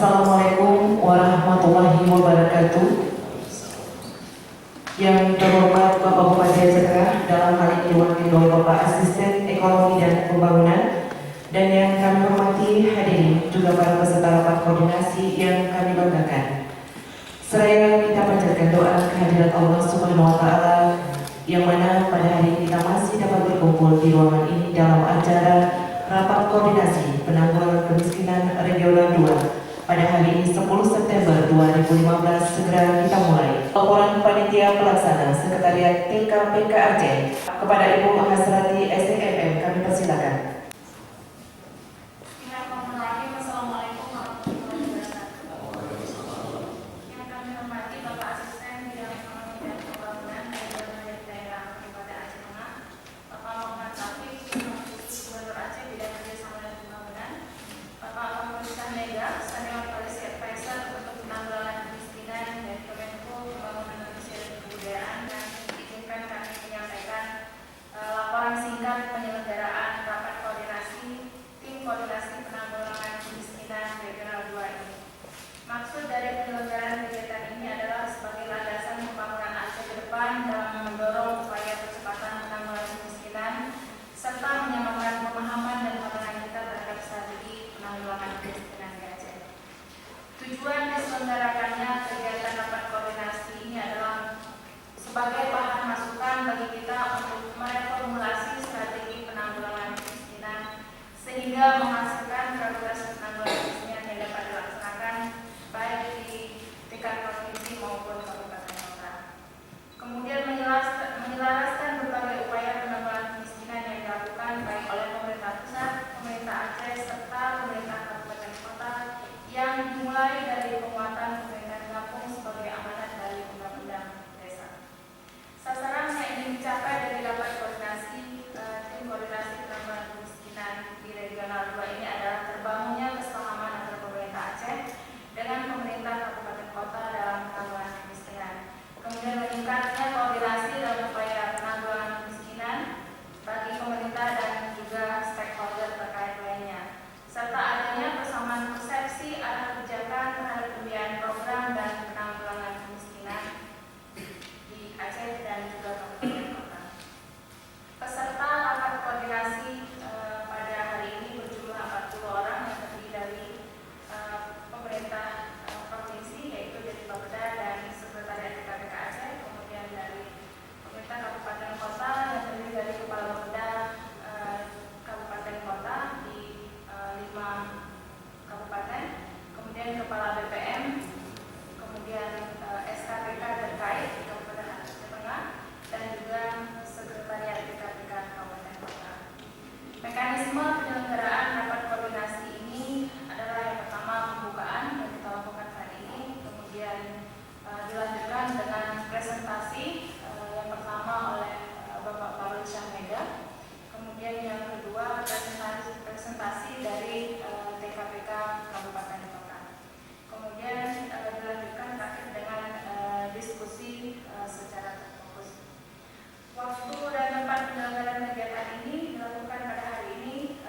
Assalamualaikum warahmatullahi wabarakatuh. Yang terhormat Bapak Bupati Aceh Tengah, dalam hal ini diwakili oleh Bapak Asisten Ekonomi dan Pembangunan, dan yang kami hormati hadirin juga para peserta rapat koordinasi yang kami banggakan. Seraya kita panjatkan doa kehadirat Allah Subhanahu wa Ta'ala, yang mana pada hari ini kita masih dapat berkumpul di ruangan ini dalam acara rapat koordinasi penanggulangan kemiskinan regional 2 pada hari ini 10 September 2015. Segera kita mulai. Laporan Panitia Pelaksana Sekretariat TKPK Aceh kepada Ibu Hasrati SDMM kami persilakan. Assalamualaikum warahmatullahi wabarakatuh. Yang kami hormati Bapak Asisten Bidang Ekonomi dan Pembangunan Daerah Kabupaten Aceh Tengah, Bapak Muhammad Taufik, Gubernur Aceh Bidang Kerjasama dan Pembangunan, Bapak Kapolres Mega, Senior Policy Advisor untuk penanggulangan kemiskinan dari Kemenko Pembangunan Manusia dan Kebudayaan, dan izinkan kami menyampaikan laporan singkat penyelenggaraan rapat koordinasi tim koordinasi penanggulangan kemiskinan regional 2 ini. Maksud dari penyelenggaraan kegiatan ini adalah sebagai landasan pembangunan Aceh ke depan dalam mendorong upaya percepatan penanggulangan kemiskinan serta menyamakan pemahaman dan pandangan kita terhadap strategi penanggulangan kemiskinan di Aceh. Tujuan diselenggarakannya kegiatan rapat koordinasi ini adalah sebagai bahan masukan bagi kita untuk mereformulasi strategi penanggulangan kemiskinan sehingga menghasilkan progres penanggulangan kemiskinan yang dapat dilaksanakan baik di tingkat provinsi maupun kabupaten kota. Kemudian menyelaraskan berbagai upaya penanggulangan kemiskinan yang dilakukan baik oleh pemerintah pusat, pemerintah Aceh, serta pemerintah kabupaten kota yang dimulai dari penguatan pemerintahan kampung sebagai amanat dari Undang-Undang Desa. Sasaran yang ingin dicapai dari rapat koordinasi tim koordinasi penanggulangan kemiskinan di regional 2 ini adalah terbangunnya kesepahaman antara pemerintah Aceh dengan pemerintah kabupaten kota dalam penanggulangan kemiskinan. Kemudian meningkatnya koordinasi dalam upaya penanggulangan kemiskinan bagi pemerintah dan juga stakeholder terkait lainnya, serta adanya persamaan persepsi arah kebijakan terhadap pembiayaan program dan penanggulangan kemiskinan di Aceh dan juga kabupaten kota. Peserta rapat koordinasi pada hari ini berjumlah 40 orang yang terdiri dari pemerintah provinsi, yaitu dari Bapeda dan Sekretariat TKPK Aceh, kemudian dari pemerintah kabupaten kota yang terdiri dari kepala Bapeda kabupaten kota di 5 kabupaten, kemudian kepala BPM, kemudian SKPK terkait di Kabupaten Aceh Tengah, dan juga Sekretariat TKPK Kabupaten Kota. Mekanisme penyelenggaraan rapat koordinasi ini adalah yang pertama pembukaan yang kita lakukan hari ini, kemudian dilanjutkan dengan presentasi yang pertama oleh Bapak Kapolres Mega, kemudian yang kedua presentasi dari TKPK Kabupaten Kota, kemudian dilanjutkan terakhir dengan diskusi secara terfokus. Waktu dan tempat penyelenggaraan kegiatan ini dilakukan pada hari ini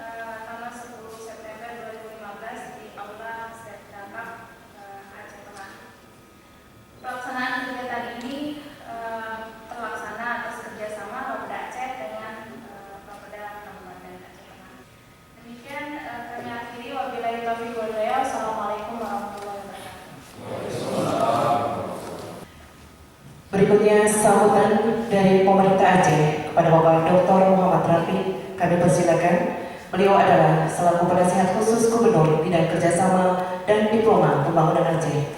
tanggal 10 September 2015 di Aula Setdakap Aceh Tengah. Pelaksanaan kegiatan ini terlaksana atas kerjasama Bapeda Aceh dengan Bapeda Kabupaten Aceh Tengah. Demikian kami akhiri, wabillahi taufiq wal hidayah. Assalamualaikum warahmatullahi wabarakatuh. Berikutnya sambutan dari pemerintah Aceh kepada Bapak Dr. Muhammad Rafiq kami persilakan. Beliau adalah selaku penasihat khusus Gubernur Bidang Kerjasama dan Diploma Pembangunan Aceh.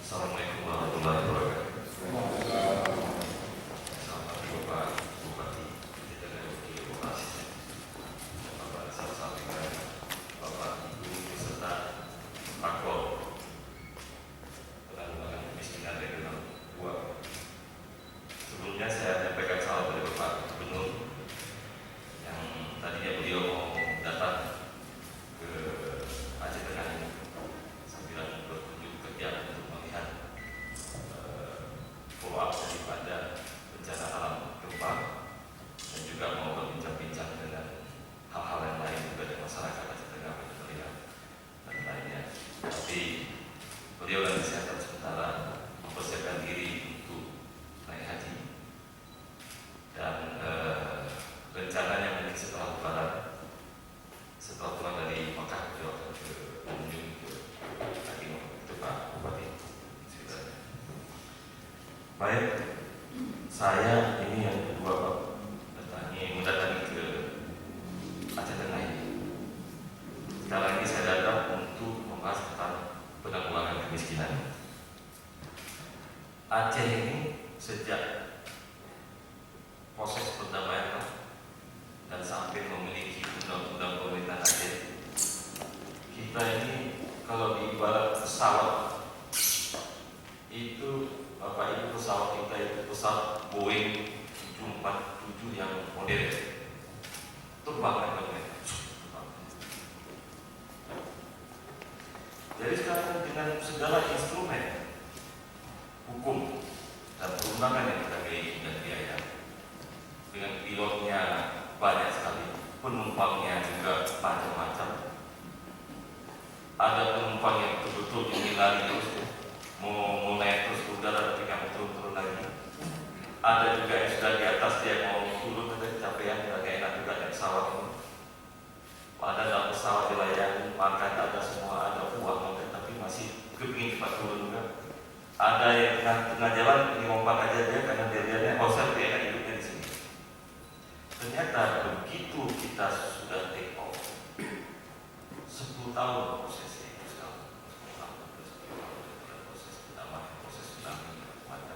Assalamualaikum warahmatullahi wabarakatuh. Selamat Bapak Bupati, Jajaran Wakil Bupati, Bapak Salsabika, Bapak Ibu beserta Pakpol Penanggulangan Kemiskinan Regional 2. Sebelumnya saya menyampaikan salam dari Bapak Gubernur yang tadinya beliau mau datang ke Aceh Tengah ini sambil berkunjung kerja untuk melihat follow up daripada bencana alam gempa dan juga mau berbincang-bincang dengan hal-hal yang lain juga dari masyarakat Aceh Tengah, terlihat dan lainnya. beliau dan kesehatan sementara mempersiapkan diri untuk naik haji, dan rencananya mungkin setelah Lebaran, setelah pulang dari Mekah, beliau akan mengunjungi ke haji itu Pak Bupati. Baik, saya ini yang kedua Pak mendatangi ke Aceh Tengah ini. Sekarang ini saya datang untuk membahas tentang penanggulangan kemiskinan. Aceh ini sejak proses perdamaian dan sampai memiliki undang-undang pemerintahan Aceh, kita ini kalau diibarat pesawat itu, Bapak Ibu, pesawat kita itu pesawat Boeing 747 yang modern, terbang kan. Jadi sekarang dengan segala instrumen hukum dan perundangan yang kita miliki dan biaya, dengan pilotnya banyak sekali, penumpangnya juga macam-macam. Ada penumpang yang betul-betul ingin lari terus, mau naik terus ke udara tapi nggak mau turun-turun lagi. Ada juga yang sudah di atas, dia mau turun, ada capaian, agak enak juga naik pesawat ini. Ada dalam pesawat dilayani, makan ada semua, ada uang, tapi masih kepingin cepat turun juga. Ada yang tengah jalan ini lompat aja dia karena dia lihatnya bosan, dia akan hidupnya di sini. Ternyata begitu kita sudah take off, 10 tahun prosesnya itu sekarang, 10 tahun proses pertama, proses pendampingan kepada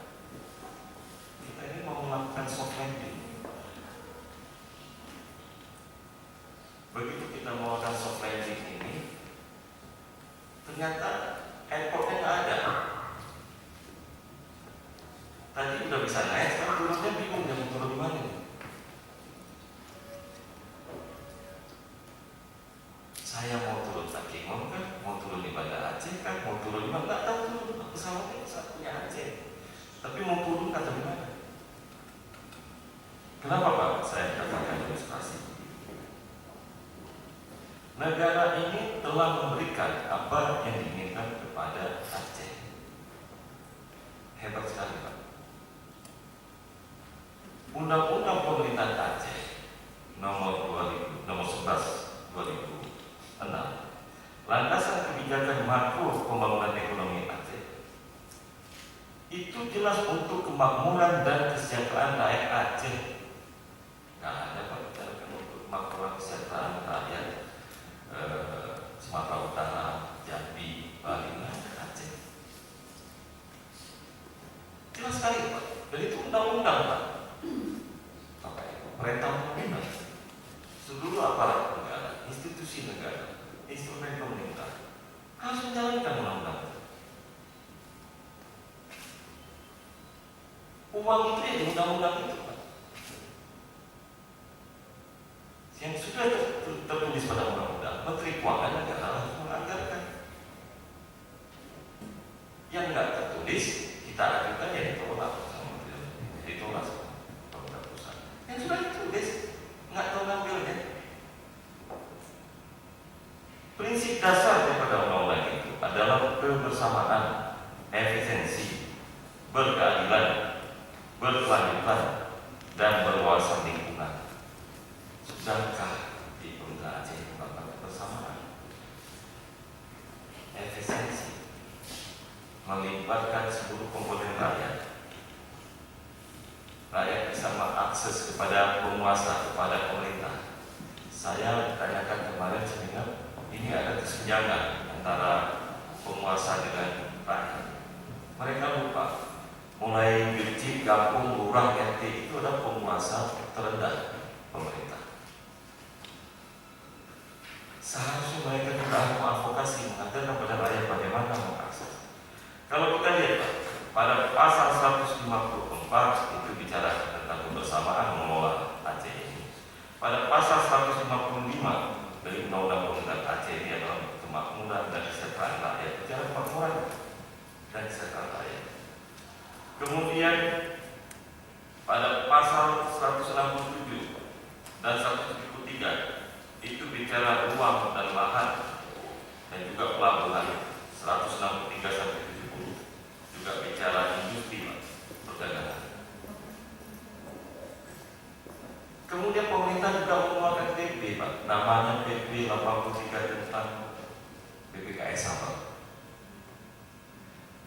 kita ini mau melakukan soft landing. Begitu kita mau melakukan soft landing ini, ternyata airportnya nggak ada. Tadi udah bisa naik, sekarang turunnya bingung dia mau turun di mana. Saya mau turun Takimon kan, mau turun di Banda Aceh kan, mau turun di mana, nggak tahu turun. Pesawatnya satunya Aceh, tapi mau turun kata di mana. Kenapa Pak? Saya katakan ilustrasi. Negara ini telah memberikan apa yang diinginkan kepada Aceh. Hebat sekali Pak. Undang-undang pemerintahan Aceh nomor 11/2006, landasan kebijakan makro pembangunan ekonomi Aceh, itu jelas untuk kemakmuran dan kesejahteraan rakyat Aceh. Nggak ada Pak bicarakan untuk kemakmuran kesejahteraan rakyat Sumatera Utara, Jambi, Bali, Aceh. Jelas sekali Pak. Dan itu undang-undang Pak. Perintah undang-undang. Seluruh aparat negara, institusi negara, instrumen pemerintah harus menjalankan undang-undang. Uang itu ya di undang-undang itu Pak, yang sudah tertulis pada undang-undang. Menteri Keuangan negara harus menganggarkan. Yang nggak tertulis kita ajukan ya ditolak sama Menteri, ditolak sama pemerintah pusat. Yang sudah ditulis nggak tahu ngambilnya. Prinsip dasar daripada undang-undang itu adalah kebersamaan, efisiensi, berkeadilan, berkelanjutan, dan berwawasan lingkungan. Sudahkah di pemerintah Aceh melakukan kebersamaan, efisiensi, melibatkan seluruh komponen rakyat? Rakyat bisa mengakses kepada penguasa, kepada pemerintah. Saya tanyakan kemarin seminar, ini ada kesenjangan antara penguasa dengan rakyat. Mereka lupa, mulai kecil, kampung, lurah, RT itu adalah penguasa terendah pemerintah. Seharusnya mereka juga mengadvokasi, mengatakan kepada rakyat bagaimana mengakses. Kalau kita lihat Pak, pada pasal 154 itu bicara tentang kebersamaan mengelola Aceh ini. Pada pasal 155 dari Undang-Undang Pemerintahan Aceh ini adalah kemakmuran dan kesejahteraan rakyat. Bicara kemakmuran dan kesejahteraan rakyat. Kemudian pada pasal 167 dan 173 itu bicara ruang dan lahan dan juga pelabuhan 163 sampai juga bicara industri Pak, perdagangan. Kemudian pemerintah juga mengeluarkan PP Pak, namanya PP 83 tentang PPKS Sabang,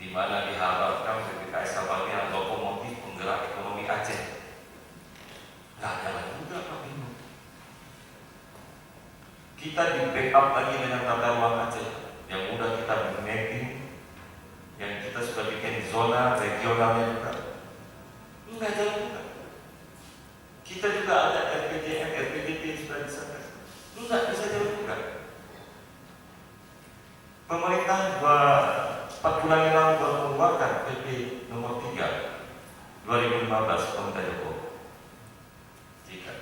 di mana diharapkan PPKS Sabang ini adalah lokomotif penggerak ekonomi Aceh. Nggak jalan juga Pak ini. Kita di backup lagi dengan tata ruang Aceh yang udah kita mapping, yang kita sudah bikin zona regionalnya juga. Nggak jalan juga. Kita juga ada RPJM, RPJP sudah disahkan. Nggak bisa jalan juga. Pemerintah 4 bulan yang lalu baru mengeluarkan PP nomor 3 2015 pemerintah Jokowi. Jika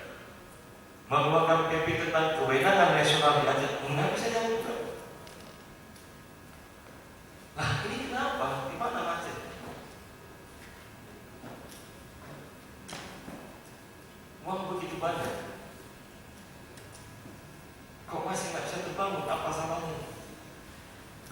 mengeluarkan PP tentang kewenangan nasional di Aceh, nggak bisa jalan juga. Nah ini kenapa? Di mana Aceh? Uang begitu banyak, kok masih nggak bisa terbangun? Apa salahnya?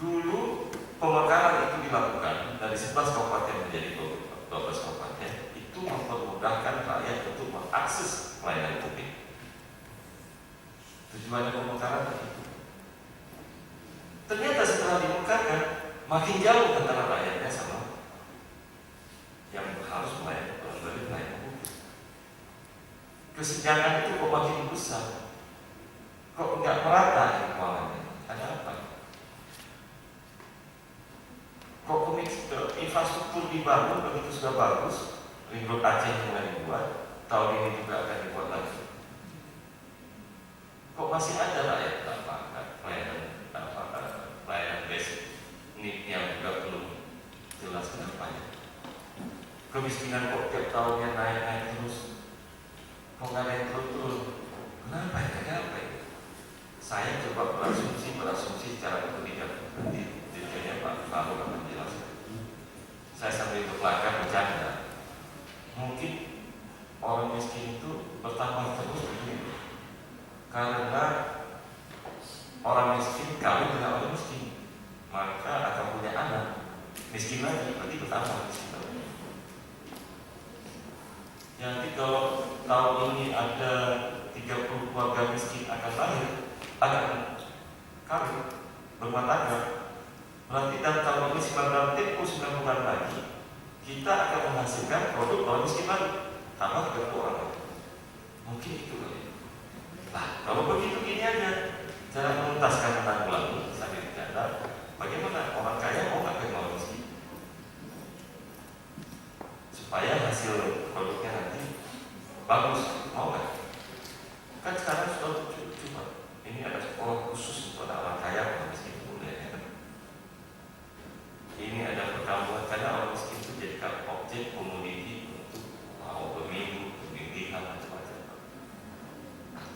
Dulu pemekaran itu dilakukan dari 11 kabupaten menjadi 12 kabupaten, itu mempermudahkan rakyat untuk mengakses pelayanan publik. Tujuannya pemekaran itu. Ternyata setelah dimekarkan, makin jauh antara rakyatnya sama yang harus melayani pelayanan publik. Kesenjangan itu kok makin besar, kok nggak merata keuangannya? Ada apa? Kok infrastruktur dibangun begitu sudah bagus, ring road Aceh mulai dibuat, tahun ini juga akan dibuat lagi. Kok masih ada rakyat tanpa pelayanan basic need yang juga belum jelas kenapanya? Kemiskinan kok tiap tahunnya naik terus, kok nggak ada yang turun? Kenapa ya? Ada apa ya? Saya coba berasumsi secara berlebihan. Nanti detailnya Pak Faru akan menjelaskan. Saya sambil berkelakar bercanda. Mungkin orang miskin itu bertambah terus begini, karena orang miskin kawin dengan orang miskin, maka akan punya anak miskin lagi, berarti bertambah miskin lagi. Jadi kalau tahun ini ada 30 keluarga miskin akan lahir, akan kawin, berumah tangga, berarti dalam tahun ini 9 bulan lagi kita akan menghasilkan produk orang miskin lagi, tambah 30 orang. Mungkin itu kali. Nah, kalau begitu gini aja, cara menuntaskan penanggulangan sambil bercanda, bagaimana orang kaya mau nggak ke orang miskin, supaya hasil produknya nanti bagus, mau nggak? Kan sekarang sudah coba, ini ada sekolah khusus untuk orang kaya, orang miskin boleh. Ya. Ini ada perkampungan karena orang miskin itu jadikan objek komoditi untuk mau pemilu, pemilihan macam-macam.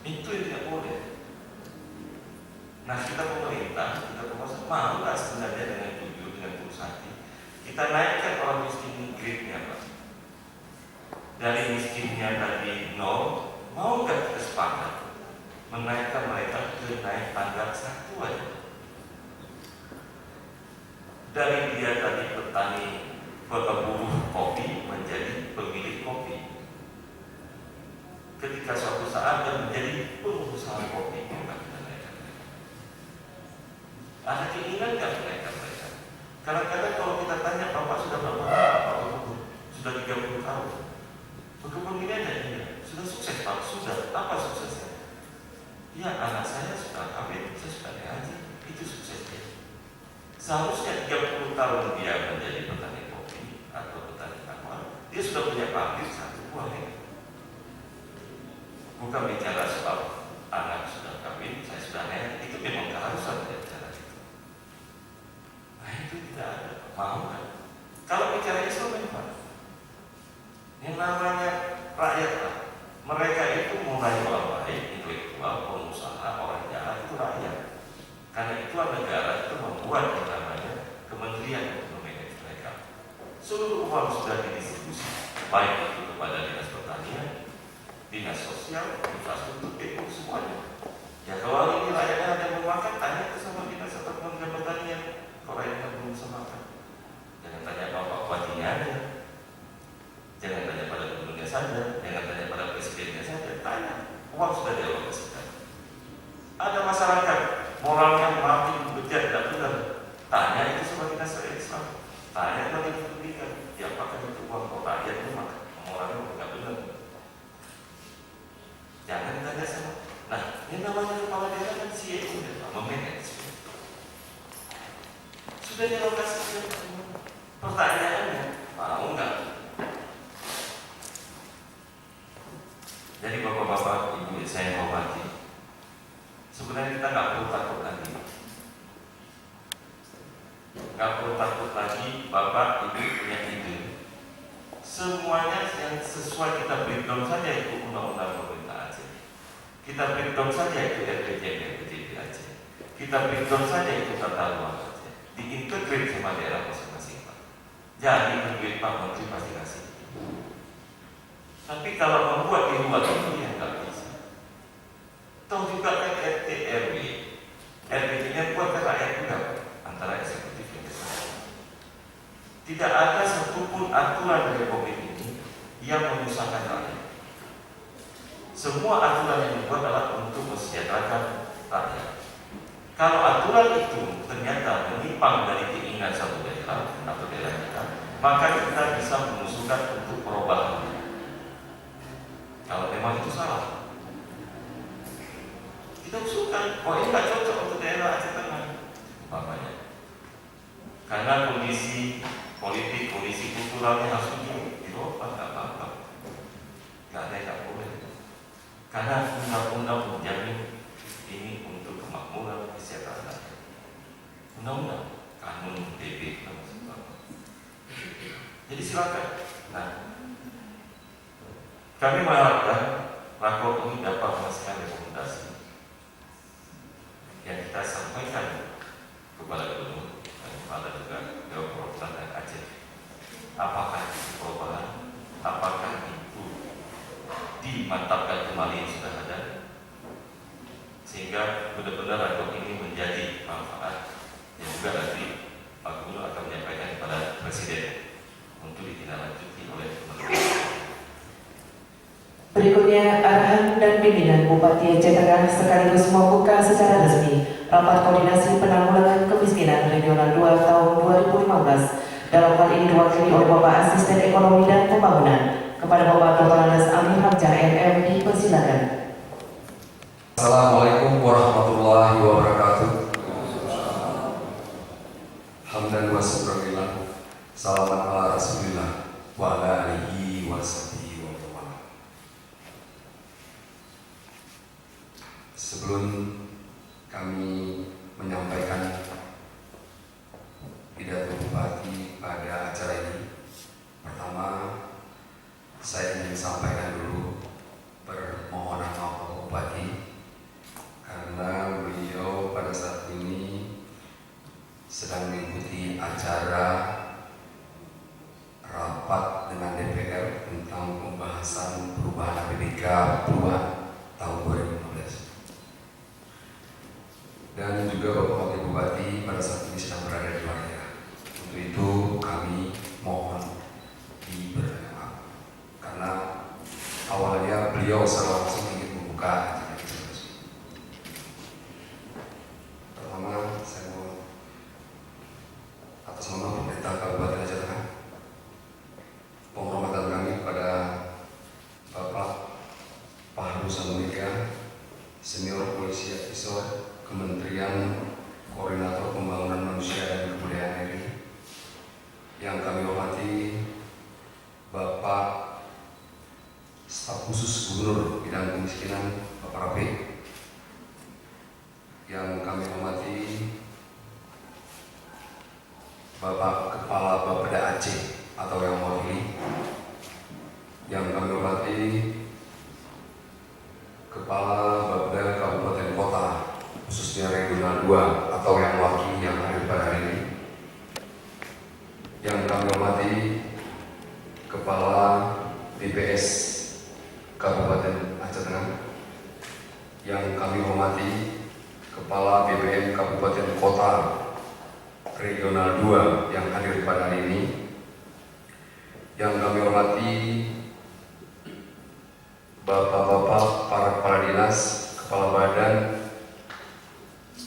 Itu yang tidak boleh. Nah kita pemerintah, kita penguasa mau nggak sebenarnya dengan jujur, dengan tulus hati kita naikkan orang miskin grade-nya Pak, dari miskinnya tadi 0, mau nggak kita sepakat menaikkan mereka ke naik tangga 1 aja. Dari dia tadi petani pemburu kopi menjadi pemilik kopi. Ketika suatu saat dia menjadi pengusaha kopi, maka kita naikkan mereka. Ada keinginan nggak menaikkan mereka? Kadang-kadang kalau kita tanya, Bapak sudah berapa lama Pak berkebun? Sudah 30 tahun. Berkebun ini ada dia. Sudah sukses Pak? Sudah. Apa suksesnya? Ya anak saya sudah kawin, saya sudah ngaji. Itu suksesnya. Seharusnya 30 tahun dia menjadi petani kopi atau petani aqua, dia sudah punya pabrik 1 buah ya. Bukan bicara soal anak sudah kawin, saya sudah ngaji. Itu memang keharusan ya bicara itu. Nah itu tidak ada. Mau kan? Kalau bicara instrumen Pak, yang namanya rakyat Pak, mereka itu mulai orang baik, intelektual, pengusaha, orang jahat itu rakyat. Karena itulah negara itu membuat yang namanya Kementerian untuk memanage mereka. Seluruh uang sudah didistribusi, baik itu kepada dinas pertanian, dinas sosial, infrastruktur, PU, semuanya. Ya kalau hari ini rakyatnya ada yang mau makan, tanya ke sama dinas atau Kementerian Pertanian. Kalau rakyatnya belum bisa makan, jangan tanya Bapak Sudah dilokasikan pertanyaannya, mau nggak? Jadi bapak-bapak, ibu saya hormati, sebenarnya kita nggak perlu takut lagi. Nggak perlu takut lagi, bapak, ibu punya ide. Semuanya yang sesuai kita breakdown saja itu undang-undang pemerintah Aceh. Kita breakdown saja itu RPJMD, RPJMD Aceh. Kita breakdown saja itu tata ruang Aceh. Diintegrate sama daerah masing-masing, Pak. Jadi duit Pak Menteri pasti kasih. Tapi kalau membuat di luar itu yang nggak bisa. Tahu juga kan RT RW, RPJMD buat rakyat juga, antara eksekutif dan legislatif. Tidak ada satupun aturan dari Republik ini yang menyusahkan rakyat. Semua aturan yang dibuat adalah untuk mesejahterakan rakyat. Kalau aturan itu ternyata menyimpang dari keinginan satu daerah atau daerah kita, maka kita bisa mengusulkan untuk perubahan. Kalau memang itu salah, kita usulkan, oh ini nggak cocok untuk daerah Aceh Tengah, umpamanya. Karena kondisi politik, kondisi kulturalnya harus dirubah, nggak apa-apa. Nggak ada yang nggak boleh. Karena undang-undang menjamin ini untuk kemakmuran kesejahteraan rakyat. Undang-undang, kanun DB, jadi silakan. Nah, kami mengharapkan rakor ini dapat menghasilkan rekomendasi yang kita sampaikan kepada gubernur dan kepada juga Dewan Perwakilan dan Aceh. Apakah itu perubahan? Apakah itu dimantapkan kembali yang sudah ada? Sehingga benar-benar rakor ini menjadi manfaat yang juga nanti Pak Gubernur akan menyampaikan kepada Presiden untuk ditindaklanjuti oleh pemerintah. Berikutnya, arahan dan pimpinan Bupati Aceh Tengah sekaligus membuka secara resmi Rapat Koordinasi Penanggulangan Kemiskinan Regional 2 tahun 2015. Dalam hal ini diwakili oleh Bapak Asisten Ekonomi dan Pembangunan. Kepada Bapak Dr. Andes Amir Hamzah MM dipersilakan. Assalamualaikum warahmatullahi wabarakatuh. Hamdan wa syukrillah. Salaman ala Rasulillah wa ala alihi wa sahbihi wa man. Sebelum kami menyampaikan pidato Bupati pada acara ini, pertama saya ingin sampaikan dulu permohonan maaf Pak Bupati karena beliau pada saat ini sedang mengikuti acara rapat dengan DPR tentang pembahasan perubahan APBK perubahan tahun 2015. Dan juga Bapak Wakil Bupati pada saat ini sedang berada di luar daerah. Untuk itu kami mohon diberi maaf karena awalnya beliau secara langsung ingin membuka acara itu. Pertama saya mau atas nama pemerintah Kabupaten Aceh Tengah penghormatan kami kepada Bapak Pak Samudika, Senior Polisi Advisor Kementerian Koordinator Pembangunan Manusia dan Kebudayaan RI, yang kami hormati Bapak Staf Khusus Gubernur Bidang Kemiskinan Bapak Rafi, yang kami hormati Bapak Kepala Bapeda Aceh atau yang mewakili, yang kami hormati Kepala Bapeda Kabupaten Kota khususnya Regional 2 atau yang mewakili yang hadir pada hari ini, yang kami hormati Kepala BPS Kabupaten Aceh Tengah, yang kami hormati Kepala BPM Kabupaten Kota Regional 2 yang hadir pada hari ini, yang kami hormati Bapak-bapak para kepala dinas, kepala badan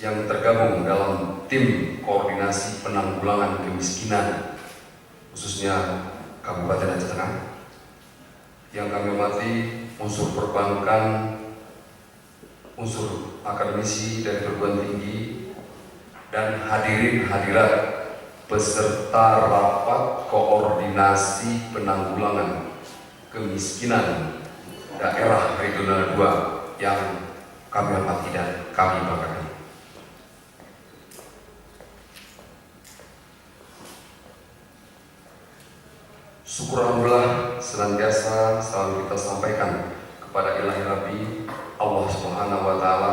yang tergabung dalam tim koordinasi penanggulangan kemiskinan khususnya Kabupaten Aceh Tengah, yang kami hormati unsur perbankan, unsur akademisi dari perguruan tinggi, dan hadirin hadirat peserta rapat koordinasi penanggulangan kemiskinan daerah regional 2 yang kami hormati dan kami banggakan. Syukur Alhamdulillah senantiasa selalu kita sampaikan kepada Ilahi Rabbi Allah Subhanahu wa Ta'ala.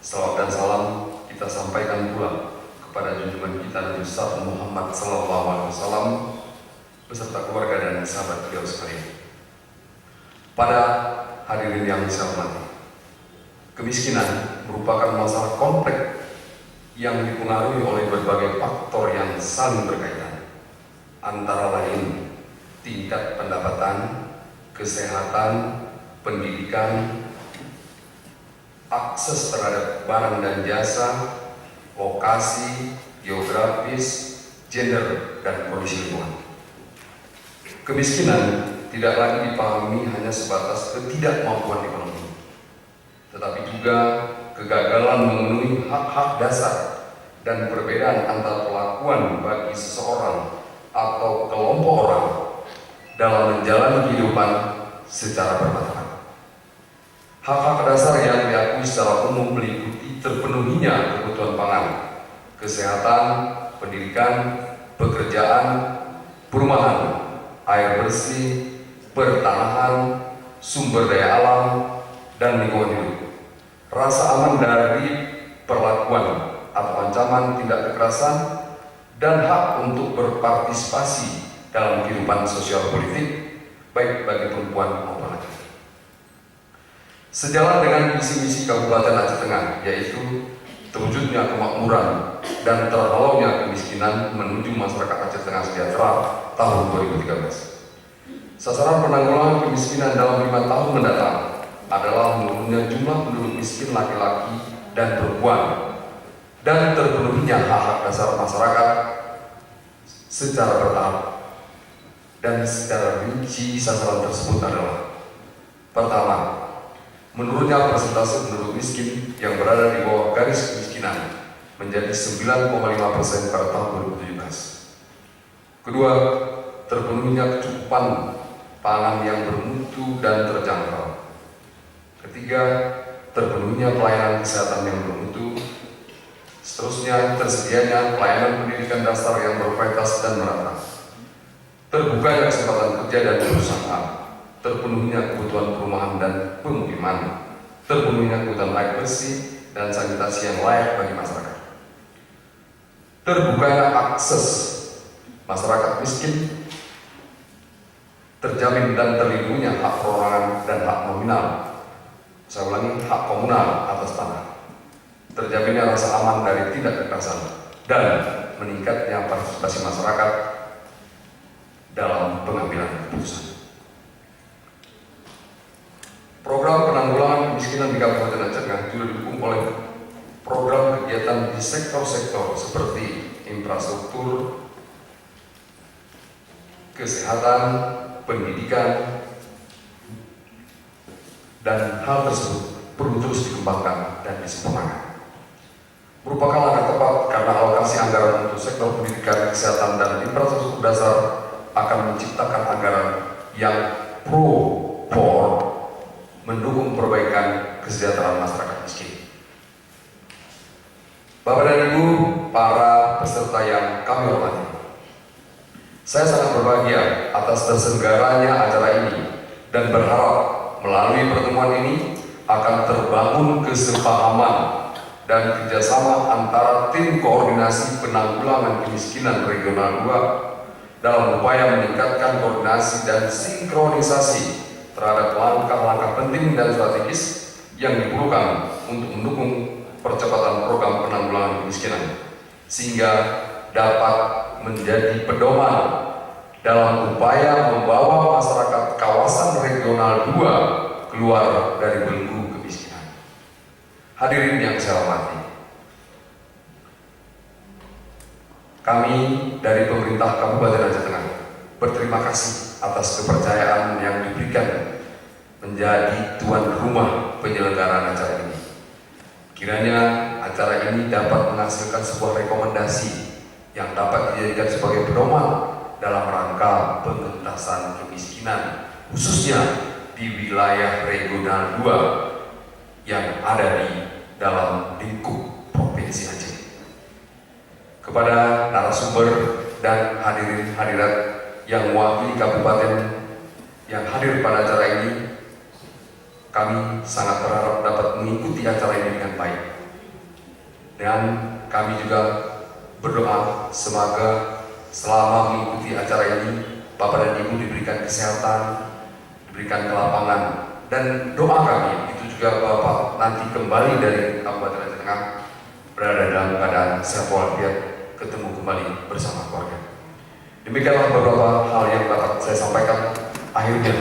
Salawat dan salam kita sampaikan pula kepada junjungan kita Nabi besar Muhammad Sallallahu Alaihi Wasallam beserta keluarga dan sahabat beliau sekalian. Pada hadirin yang saya hormati, kemiskinan merupakan masalah kompleks yang dipengaruhi oleh berbagai faktor yang saling berkaitan, antara lain tingkat pendapatan, kesehatan, pendidikan, akses terhadap barang dan jasa, lokasi, geografis, gender, dan kondisi lingkungan. Kemiskinan tidak lagi dipahami hanya sebatas ketidakmampuan ekonomi, tetapi juga kegagalan memenuhi hak-hak dasar dan perbedaan antara perlakuan bagi seseorang atau kelompok orang dalam menjalani kehidupan secara bermartabat. Hak-hak dasar yang diakui secara umum meliputi terpenuhinya kebutuhan pangan, kesehatan, pendidikan, pekerjaan, perumahan, air bersih, pertanahan, sumber daya alam, dan lingkungan hidup. Rasa aman dari perlakuan atau ancaman tindak kekerasan, dan hak untuk berpartisipasi dalam kehidupan sosial politik, baik bagi perempuan maupun laki-laki. Sejalan dengan visi-misi Kabupaten Aceh Tengah, yaitu terwujudnya kemakmuran dan terhalaunya kemiskinan menuju masyarakat Aceh Tengah sejahtera tahun 2013. Sasaran penanggulangan kemiskinan dalam 5 tahun mendatang adalah menurunnya jumlah penduduk miskin laki-laki dan perempuan dan terpenuhinya hak-hak dasar masyarakat secara bertahap. Dan secara rinci sasaran tersebut adalah: pertama, menurunnya persentase penduduk miskin yang berada di bawah garis kemiskinan menjadi 9,5% pada tahun 2017. Kedua, terpenuhinya kecukupan pangan yang bermutu dan terjangkau. Ketiga, terpenuhinya pelayanan kesehatan yang bermutu. Seterusnya, tersedianya pelayanan pendidikan dasar yang berkualitas dan merata. Terbukanya kesempatan kerja dan perusahaan, terpenuhinya kebutuhan perumahan dan pemukiman, terpenuhinya kebutuhan air bersih dan sanitasi yang layak bagi masyarakat. Terbukanya akses masyarakat miskin, terjamin dan terlindunginya hak perorangan dan hak nominal. Saya ulangi, hak komunal atas tanah. Terjaminnya rasa aman dari tindak kekerasan dan meningkatnya partisipasi masyarakat dalam pengambilan keputusan. Program penanggulangan kemiskinan di Kabupaten Aceh Tengah juga didukung oleh program kegiatan di sektor-sektor seperti infrastruktur, kesehatan, pendidikan, dan hal tersebut perlu terus dikembangkan dan disempurnakan. Merupakan langkah tepat karena alokasi anggaran untuk sektor pendidikan, kesehatan, dan infrastruktur dasar akan menciptakan anggaran yang pro-for mendukung perbaikan kesejahteraan masyarakat miskin. Bapak dan Ibu, para peserta yang kami hormati, saya sangat berbahagia atas terselenggaranya acara ini dan berharap melalui pertemuan ini akan terbangun kesepahaman dan kerjasama antara tim koordinasi penanggulangan kemiskinan regional 2 dalam upaya meningkatkan koordinasi dan sinkronisasi terhadap langkah-langkah penting dan strategis yang diperlukan untuk mendukung percepatan program penanggulangan kemiskinan, sehingga dapat menjadi pedoman dalam upaya membawa masyarakat kawasan regional 2 keluar dari belenggu kemiskinan. Hadirin yang saya hormati, kami dari pemerintah Kabupaten Aceh Tengah berterima kasih atas kepercayaan yang diberikan menjadi tuan rumah penyelenggaraan acara ini. Kiranya acara ini dapat menghasilkan sebuah rekomendasi yang dapat dijadikan sebagai pedoman dalam rangka pengentasan kemiskinan, khususnya di wilayah regional 2 yang ada di dalam lingkup Provinsi Aceh. Kepada narasumber dan hadirin hadirat yang mewakili kabupaten yang hadir pada acara ini, kami sangat berharap dapat mengikuti acara ini dengan baik. Dan kami juga berdoa semoga selama mengikuti acara ini Bapak dan Ibu diberikan kesehatan, diberikan kelapangan, dan doa kami itu juga Bapak nanti kembali dari Kabupaten Aceh Tengah berada dalam keadaan sehat walafiat, ketemu kembali bersama keluarga. Demikianlah beberapa hal yang dapat saya sampaikan. Akhirnya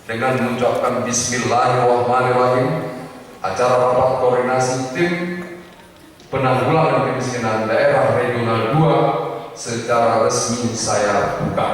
dengan mengucapkan Bismillahirrahmanirrahim, acara rapat koordinasi tim penanggulangan kemiskinan daerah regional 2 secara resmi saya buka.